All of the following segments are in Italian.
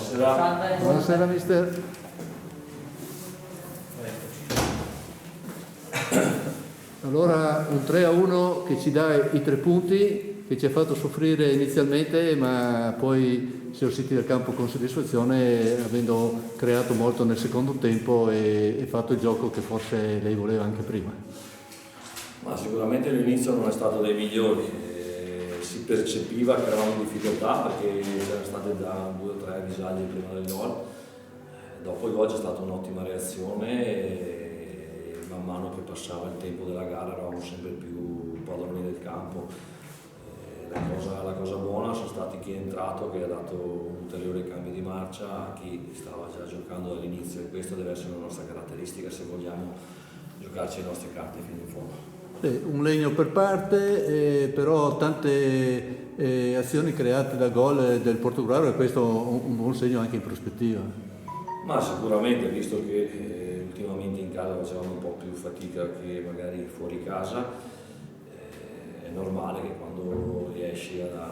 Buonasera. Buonasera mister. Allora un 3-1 che ci dà i 3 punti, che ci ha fatto soffrire inizialmente, ma poi siamo usciti dal campo con soddisfazione, avendo creato molto nel secondo tempo e fatto il gioco che forse lei voleva anche prima. Ma sicuramente l'inizio non è stato dei migliori, si percepiva che eravamo in difficoltà perché c'erano state già 2 o 3 disagi prima del gol. Dopo il gol c'è stata un'ottima reazione e man mano che passava il tempo della gara eravamo sempre più padroni del campo. La cosa buona sono stati chi è entrato, che ha dato un ulteriore cambio di marcia a chi stava già giocando dall'inizio, e questo deve essere una nostra caratteristica se vogliamo giocarci le nostre carte fino in fondo. Un legno per parte, però tante azioni create da gol del Portogallo, e questo è un buon segno anche in prospettiva. Ma sicuramente, visto che ultimamente in casa facevamo un po' più fatica che magari fuori casa, è normale che quando riesci a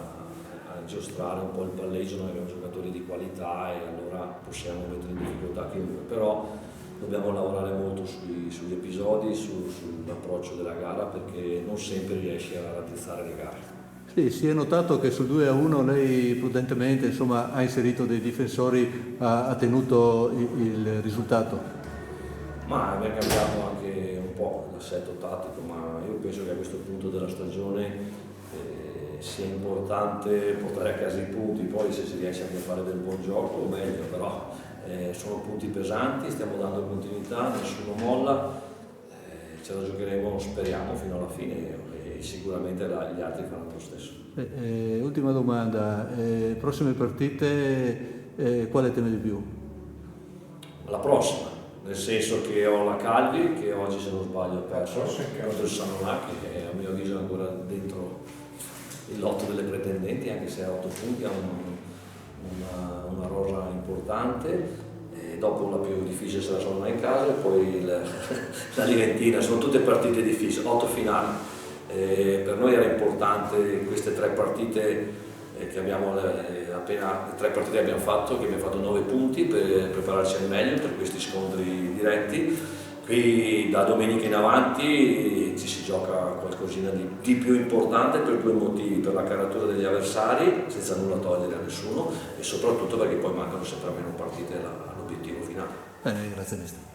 giostrare un po' il palleggio, noi abbiamo giocatori di qualità e allora possiamo mettere in difficoltà chiunque, però dobbiamo lavorare molto sugli episodi, sull'approccio della gara, perché non sempre riesci a raddrizzare le gare. Sì, si è notato che sul 2-1 lei prudentemente ha inserito dei difensori, ha tenuto il risultato. Ma abbiamo cambiato anche un po' l'assetto tattico, ma io penso che a questo punto della stagione sia importante portare a casa i punti, poi se si riesce anche a fare del buon gioco meglio, però sono punti pesanti, stiamo dando continuità, nessuno molla, ce la giocheremo, speriamo, fino alla fine e sicuramente gli altri faranno lo stesso. Ultima domanda, prossime partite quale teme di più? La prossima, nel senso che ho la Calvi, che oggi se non sbaglio ha perso contro il Sanonaki, che a mio avviso è ancora dentro il lotto delle pretendenti, anche se a 8 punti ha una rosa importante. E dopo la più difficile sarà solo in casa e poi la Liventina, sono tutte partite difficili, 8 finali. Per noi era importante queste 3 partite che abbiamo appena 3 partite che abbiamo fatto 9 punti per prepararci al meglio per questi scontri diretti. Qui da domenica in avanti ci si gioca qualcosina di più importante per 2 motivi: per la caratura degli avversari, senza nulla togliere a nessuno, e soprattutto perché poi mancano sempre meno partite all'obiettivo finale. Grazie mister.